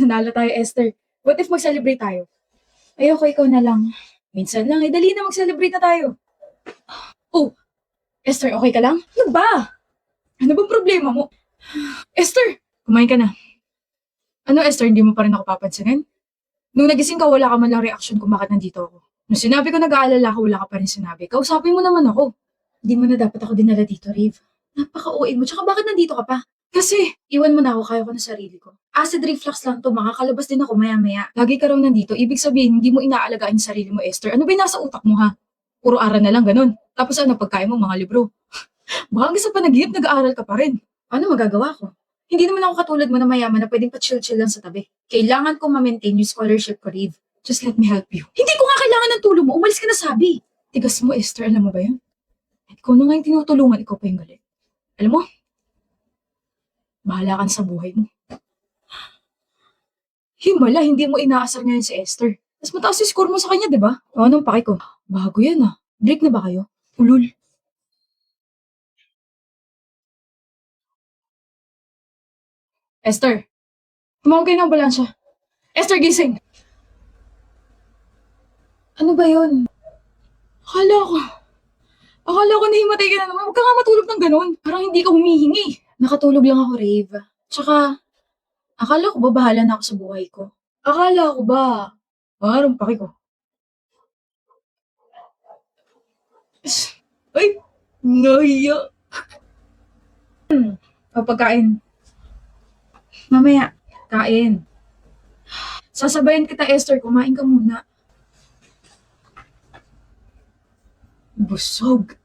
Nanalo tayo, Esther. What if mag-celebrate tayo? Ayoko, ikaw na lang. Minsan lang, dali na mag-celebrate na tayo. Oh, Esther, okay ka lang? Ano ba? Ano bang problema mo? Esther, kumain ka na. Ano, Esther, hindi mo pa rin ako papansinin? Nung nagising ka, wala ka man lang reaction kung bakit nandito ako. Nung sinabi ko nag-aalala ka, wala ka pa rin sinabi. Kausapin mo naman ako. Hindi mo na dapat ako dinala dito, Rave. Napaka-OA mo. Tsaka bakit nandito ka pa? Kasi, iwan mo na ako, kaya ko na sarili ko. Acid reflux lang to, makakalabas din ako maya-maya. Lagi ka raw nandito, ibig sabihin, hindi mo inaalagaan yung sarili mo, Esther. Ano ba yung nasa utak mo, ha? Puro aral na lang, ganun. Tapos ano, pagkain mo, mga libro. Baka hanggang sa panaginip, nag-aaral ka pa rin. Ano magagawa ko? Hindi naman ako katulad mo na mayaman na pwedeng pa-chill-chill lang sa tabi. Kailangan kong ma-maintain yung scholarship ko, Reeve. Just let me help you. Hindi ko nga kailangan ng tulong mo. Umalis ka na sabi. Tigas mo, Esther. Alam mo ba yun? Ikaw na nga yung tinutulungan. Ikaw pa yung galit. Alam mo, bahala ka na sa buhay mo. Himala, hindi mo inaasar ngayon si Esther. Mas mataas yung score mo sa kanya, di ba? O, anong pake ko? Bago yan ah. Break na ba kayo? Ulul. Esther, tumawag kayo ng ambulansya. Esther, gising! Ano ba yun? Akala ko, akala ko nahimatay ka na naman. Huwag ka nga matulog ng ganun. Parang hindi ka humihingi. Nakatulog lang ako, Rave. Tsaka, akala ko ba bahala na ako sa buhay ko? Akala ko ba? Parang paki ko. Ay, nahiya. O, pagkain. Mamaya, kain. Sasabayan kita, Esther. Kumain ka muna. Busog.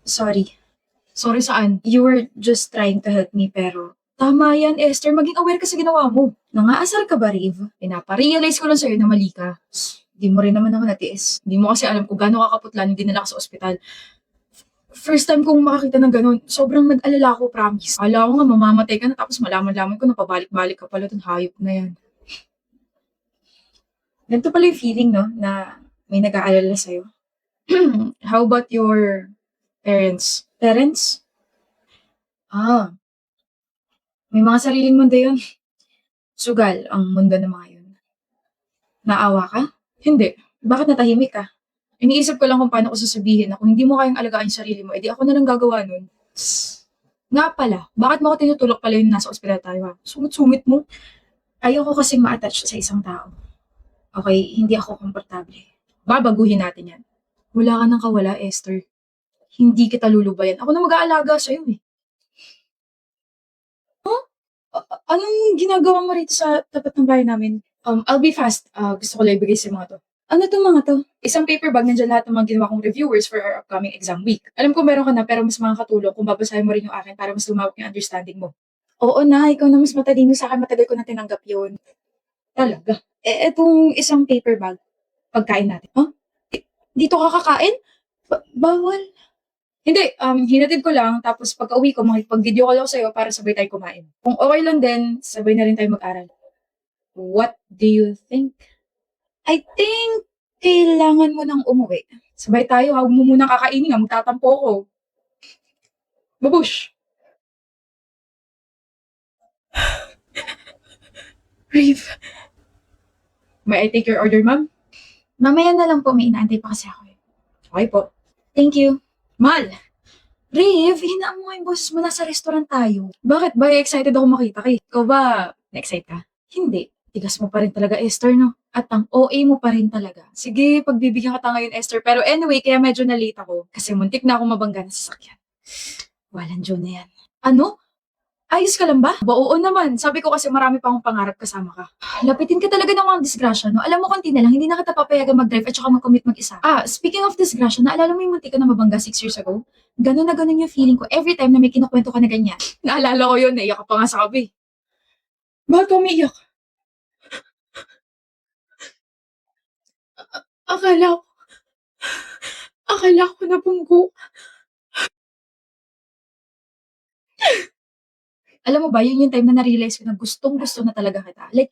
Sorry. Sorry saan? You were just trying to help me pero tama yan, Esther. Maging aware ka sa ginawa mo. Nangaasar ka ba, Riv? Pinaparealize ko lang sa'yo na mali ka. Di mo rin naman ako natiis. Di mo kasi alam kung gaano kakaputla nung dinala ka sa ospital. First time kong makakita ng ganun, sobrang nag-alala ako, promise. Akala ko nga mamamatay ka na tapos malaman-laman ko na pabalik-balik ka pala dun, hayop na yan. Ganito pala yung feeling, no? Na may nag-aalala sa'yo. How about your parents? Parents? Ah, may mga sariling mundo yun. Sugal ang mundo ng mga yun. Naawa ka? Hindi. Bakit natahimik ka? Iniisip ko lang kung paano ko sasabihin na kung hindi mo kayang alagaan yung sarili mo, edi ako na lang gagawa nun. Nga pala, bakit mo ako tinutulok pala yung nasa ospital tayo ha? Sungit-sungit mo. Ayoko kasing ma-attach sa isang tao. Okay, hindi ako komportable. Babaguhin natin yan. Wala ka nang kawala, Esther. Hindi kita lulubayan. Ako na mag-aalaga sa'yo eh. Anong ginagawa mo rito sa tapat ng bahay namin? I'll be fast. Gusto ko lang ibigay sa mga to. Ano to mga to? Isang paper bag, nandiyan lahat ng mga ginawa kong reviewers for our upcoming exam week. Alam ko meron ka na, pero mas makakatulong kung babasahin mo rin yung akin para mas lumawak yung understanding mo. Oo na, ikaw na mas matalino sa akin. Matagal ko na tinanggap yun. Talaga. Etong isang paper bag, pagkain natin. Huh? Dito ka kakain? Bawal. Hindi, hinatid ko lang, tapos pagka-uwi ko, makipag-video call ako sa'yo para sabay tayo kumain. Kung okay lang din, sabay na rin tayo mag-aral. What do you think? I think, kailangan mo nang umuwi. Sabay tayo, huwag mo munang kakainin nga, magtatampo ko. Babush! Rave. May I take your order, ma'am? Mamaya na lang po, may inaantay pa kasi ako. Okay po. Thank you. Mal! Rev, hinaan mo nga yung boses mo, nasa restaurant tayo. Bakit ba? Excited ako makita ka eh. Ikaw ba, na-excite ka? Hindi. Tigas mo pa rin talaga, Esther, no? At ang OA mo pa rin talaga. Sige, pagbibigyan kita ngayon, Esther. Pero anyway, kaya medyo na-late ako. Kasi muntik na ako mabangga na sasakyan. Walang Diyon na yan. Ano? Ayos ka lang ba? Oo naman. Sabi ko kasi marami pa akong pangarap kasama ka. Lapitin ka talaga ng mga disgrasya, no? Alam mo, konti na lang, hindi na kita papayagan mag-drive at saka mag-commit mag-isa. Speaking of disgrasya, naalala mo yung muntik ka na mabangga 6 years ago? Ganun na ganun yung feeling ko every time na may kinukwento ka na ganyan. Naalala ko yun, naiyak ka pa nga sa kabi. Bakit ka umiiyak? Akala ko, akala ko nabunggo. Alam mo ba, yun yung time na na-realize ko na gustong-gusto na talaga kita. Like,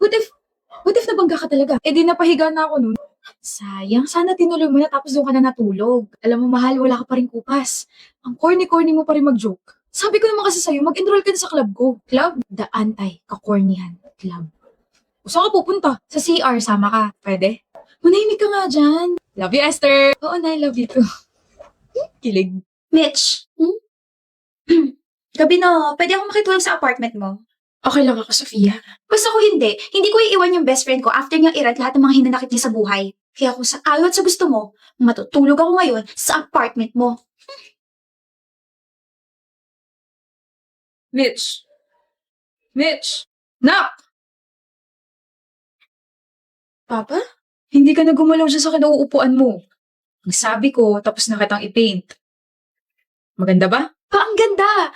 what if nabangga ka talaga? Eh di napahiga na ako nun. Sayang, sana tinuloy mo na tapos doon ka na natulog. Alam mo, mahal, wala ka pa rin kupas. Ang corny-corny mo pa rin mag-joke. Sabi ko naman kasi sa'yo, mag-enroll ka na sa club ko. Club? The Anti-Kakornihan Club. O, saan ka pupunta? Sa CR, sama ka. Pwede? Manahimik ka nga dyan. Love you, Esther. Oo, na, I love you too. Kilig. Mitch, gabi na, pwede akong makitulog sa apartment mo. Okay lang ako, Sofia. Basta ko hindi. Hindi ko iiwan yung best friend ko after niyang irad lahat ng mga hinanakit niya sa buhay. Kaya kung sa ayaw at sa gusto mo, matutulog ako ngayon sa apartment mo. Mitch. Mitch. Nak! Papa? Hindi ka na gumalaw dyan sa kinauupuan mo. Ang sabi ko, tapos na kitang i-paint. Maganda ba? Ang ganda!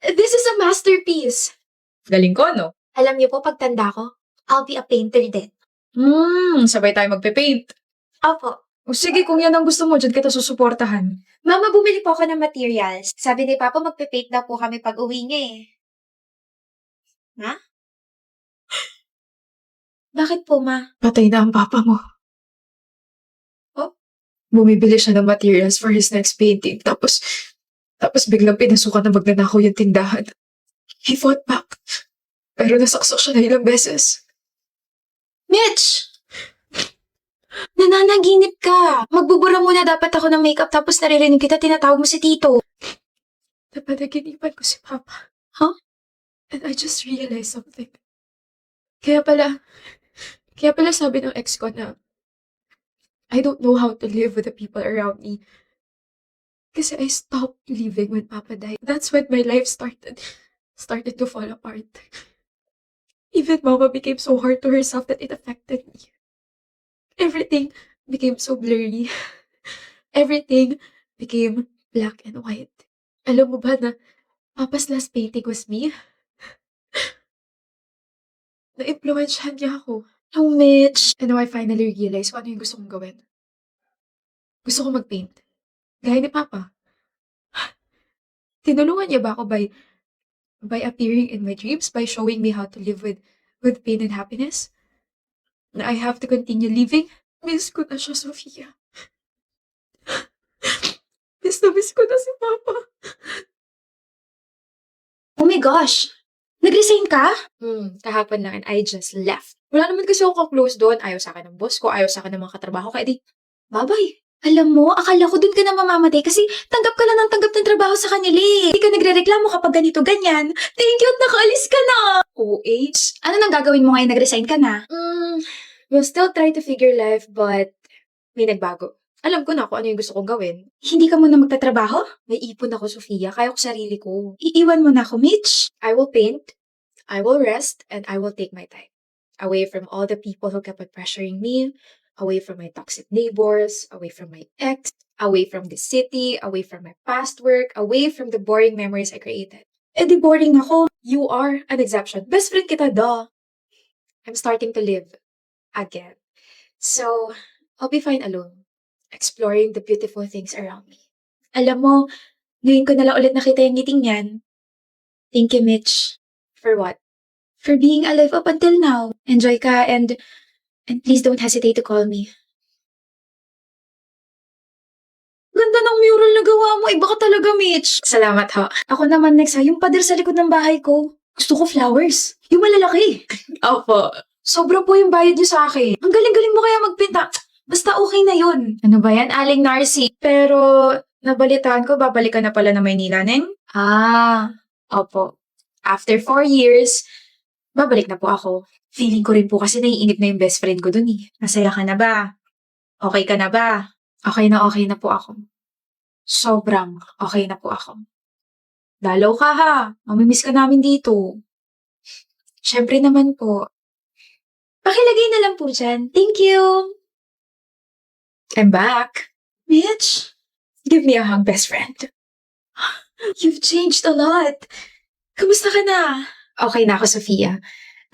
This is a masterpiece. Galing ko, no? Alam niyo po, pagtanda ko, I'll be a painter din. Sabay tayo magpe-paint. Opo. O sige, kung yan ang gusto mo, dyan kita susuportahan. Mama, bumili po ako ng materials. Sabi ni Papa, magpe-paint na po kami pag uwi niya eh. Ha? Bakit po, Ma? Patay na ang papa mo. Oh? Bumibili siya ng materials for his next painting. Tapos biglang pinasukan na magnanakaw yung tindahan. He fought back. Pero nasaksak siya na ilang beses. Mitch! Nananaginip ka. Magbubura muna dapat ako ng makeup tapos naririnig kita tinatawag mo si Tito. Napanaginipan ko si Papa. Huh? And I just realized something. Kaya pala sabi ng ex ko na I don't know how to live with the people around me. Kasi I stopped living when Papa died. That's when my life started to fall apart. Even Mama became so hard to herself that it affected me. Everything became so blurry. Everything became black and white. Alam mo ba na Papa's last painting was me? Na-influensyahan niya ako. Oh, Mitch. And now I finally realized kung ano yung gusto kong gawin. Gusto ko mag-paint. Gaya ni Papa. Tinulungan niya ba ako by appearing in my dreams, by showing me how to live with pain and happiness? Na I have to continue living? Miss ko na siya, Sofia. Miss ko na si Papa. Oh my gosh. Nag-resign ka? Kahapon lang and I just left. Wala naman kasi ako ka-close doon. Ayaw sa akin ng boss ko, ayaw sa akin ng mga katrabaho ko. Edi, bye-bye. Alam mo, akala ko dun ka na mamamatay kasi tanggap ka lang ng tanggap ng trabaho sa kanila eh. Hindi ka nagre-reklamo kapag ganito, ganyan. Thank you at nakaalis ka na. OH. Ano nang gagawin mo ngayon nag-resign ka na? We'll still try to figure life, but may nagbago. Alam ko na kung ano yung gusto kong gawin. Hindi ka muna magtatrabaho? May ipon ako, Sofia. Kaya ko sarili ko. Iiwan mo na ako, Mitch. I will paint, I will rest, and I will take my time. Away from all the people who kept on pressuring me, away from my toxic neighbors, away from my ex, away from the city, away from my past work, away from the boring memories I created. Eh di boring ako. You are an exception. Best friend kita, duh. I'm starting to live again. So, I'll be fine alone, exploring the beautiful things around me. Alam mo, ngayon ko na lang ulit nakita yung ngiting yan. Thank you, Mitch. For what? For being alive up until now. Enjoy ka and please don't hesitate to call me. Ganda ng mural na gawa mo. Iba ka talaga, Mitch. Salamat, ho. Ako naman next yung pader sa likod ng bahay ko. Gusto ko flowers. Yung malalaki. Opo. Sobra po yung bayad niyo sa akin. Ang galing-galing mo kaya magpinta. Basta okay na yun. Ano ba yan, Aling Narcy? Pero, nabalitaan ko, babalik ka na pala na Maynila, Neng? Opo. After 4 years, babalik na po ako. Feeling ko rin po kasi naiinip na yung best friend ko dun eh. Masaya ka na ba? Okay ka na ba? Okay na po ako. Sobrang okay na po ako. Dalaw ka ha. Mamimiss ka namin dito. Siyempre naman po. Pakilagay na lang po dyan. Thank you. I'm back. Mitch, Give me a hug, best friend. you've changed a lot. Kamusta ka na? Okay na ako, Sofia.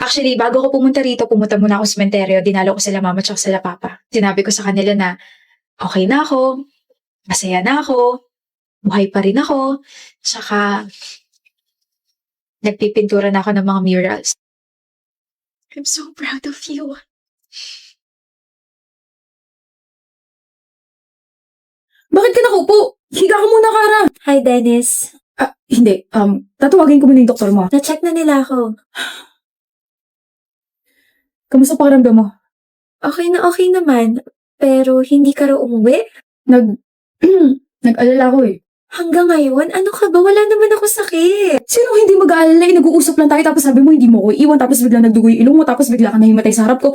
Actually, bago ko pumunta rito, pumunta muna ako sa sementeryo. Dinalo ko sila mama at sila papa. Sinabi ko sa kanila na okay na ako, masaya na ako, buhay pa rin ako, tsaka nagpipintura na ako ng mga murals. I'm so proud of you. Bakit ka nakupo? Higa ka muna, Kara. Hi, Dennis. Hindi. Tatawagin ko muna yung doktor mo. Na-check na nila ako. Kamusta pakiramdam mo? Okay naman. Pero hindi ka raw umuwi? Nag-alala ko eh. Hanggang ngayon? Ano ka ba? Wala naman ako sakit. Sino hindi mag-aalala eh? Nag-uusap lang tayo tapos sabi mo hindi mo ko iwan tapos bigla nagdugo yung ilong mo tapos bigla ka nahimatay sa harap ko.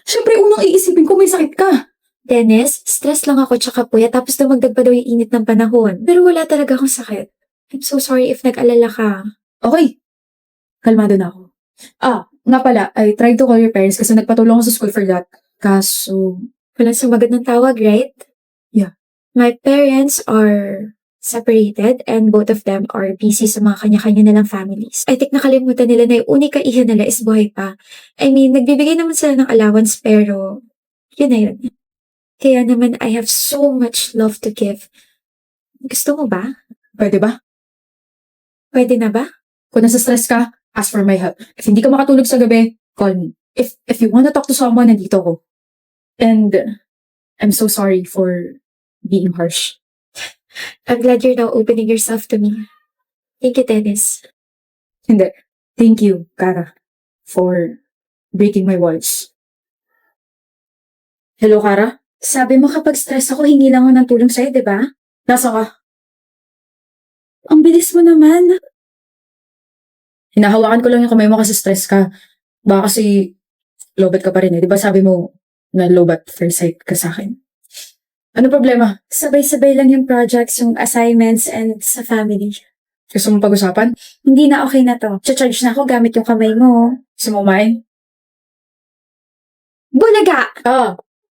Siyempre, unang iisipin ko may sakit ka. Dennis, stress lang ako tsaka puya tapos dumagdag pa daw yung init ng panahon. Pero wala talaga akong sakit. I'm so sorry if nag-alala ka. Okay. Kalmado na ako. Nga pala, I tried to call your parents kasi nagpatulong ako sa school for that. Kaso, Walang sumagot ng tawag, right? Yeah. My parents are separated and both of them are busy sa mga kanya-kanya nilang families. I think nakalimutan nila na yung unika iha nila is buhay pa. I mean, nagbibigay naman sila ng allowance pero yun na yun. Kaya naman I have so much love to give. Gusto mo ba? pwede ba? Pwede na ba? Kung nasa stress ka, ask for my help. If hindi ka makatulog sa gabi, call me. If you wanna talk to someone, nandito ko. And I'm so sorry for being harsh. I'm glad you're now opening yourself to me. Thank you, Dennis. Hindi. Thank you, Kara, for breaking my walls. Hello, Kara? Sabi mo kapag stress ako, hingi lang ako ng tulong sa'yo, di ba? Nasa ka? Ang bilis mo naman. Hinahawakan ko lang yung kamay mo kasi stress ka. Baka kasi lobat ka pa rin eh. Di ba sabi mo na lobat first sight ka sa akin? Ano problema? Sabay-sabay lang yung projects, yung assignments, and sa family. Gusto mong pag-usapan? Hindi na okay na to. Charge na ako gamit yung kamay mo. Gusto mo kumain? Bulaga!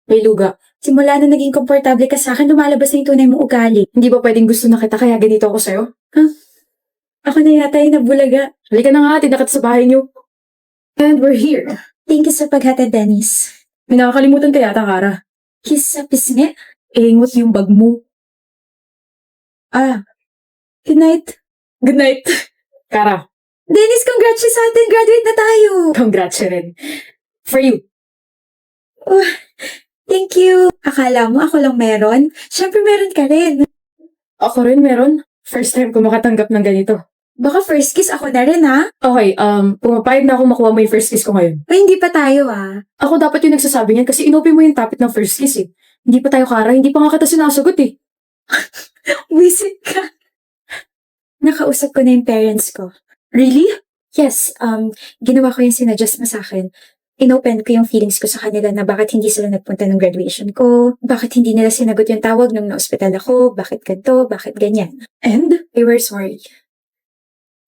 May luga. Simula na naging komportable ka sa akin, lumalabas na yung tunay mong ugali. Hindi ba pwedeng gusto na kita kaya ganito ako sa'yo? Ako na yata yung nabulaga. Halika na nga, tinakot sa bahay niyo. And we're here. Thank you sa paghatid, Dennis. May nakakalimutan ka yata, Kara. Kiss sa pisngi. Ingot yung bag mo. Good night. Good night. Kara, Dennis, congrats sa atin. Graduate na tayo. congrats rin. For you. Thank you. Akala mo ako lang meron? Siyempre meron ka rin. Ako rin meron. First time ko makatanggap ng ganito. Baka first kiss ako na rin, ha? Okay, pumapayag na ako makuha mo yung first kiss ko ngayon. Ay, hindi pa tayo, ah. Ako dapat yung nagsasabi niyan kasi inopen mo yung topic ng first kiss eh. Hindi pa tayo, Kara. Hindi pa nga kita sinasagot eh. Wisit ka. Nakausap ko na yung parents ko. Really? Yes, ginawa ko yung sinadjust mo sa akin. Inopen ko yung feelings ko sa kanila na bakit hindi sila nagpunta ng graduation ko, bakit hindi nila sinagot yung tawag nung na-hospital ako, bakit ganito, bakit ganyan. And? They were sorry.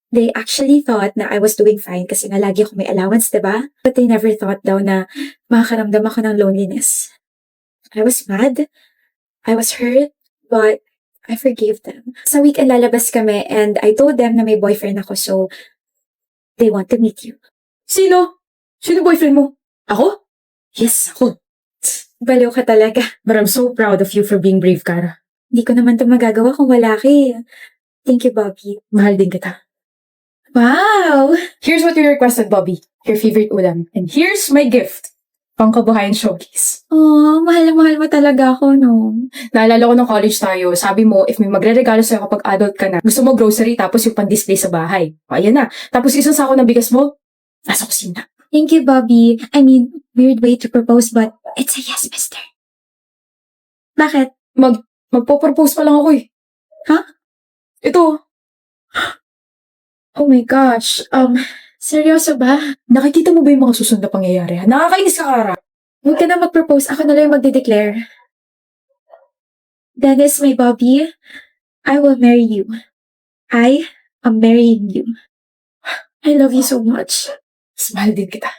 They actually thought na I was doing fine kasi nga lagi ako may allowance, diba? But they never thought daw na makakaramdam ako ng loneliness. I was mad. I was hurt. But I forgave them. Sa weekend lalabas kami and I told them na may boyfriend ako so they want to meet you. Sino? Sino boyfriend mo? Ako? Yes, Ako. baliw ka talaga. But I'm so proud of you for being brave, Kara. Hindi ko naman ito magagawa kung wala ka eh. Thank you, Bobby. Mahal din kita. Wow! Here's what you requested, Bobby. Your favorite ulam. And here's my gift. Pangkabuhayan showcase. Oh, mahal na mahal mo talaga ako, no? Naalala ko nung college tayo, sabi mo, if may magre-regalo sa'yo kapag adult ka na, gusto mo grocery tapos yung pan-display sa bahay. O, ayan na. Tapos isang sako ng bigas mo, nasa kusina. Thank you, Bobby. I mean, weird way to propose but it's a yes, mister. Bakit? Magpo-propose pa lang ako eh. Ha? Ito. Oh my gosh. Seryoso ba? Nakikita mo ba yung mga susunod na pangyayari? Nakakainis ka, Kara. Huwag ka na mag-propose. Ako na lang yung magde-declare. Dennis, my Bobby, I will marry you. I am marrying you. I love you so much. Mas mahal din kita.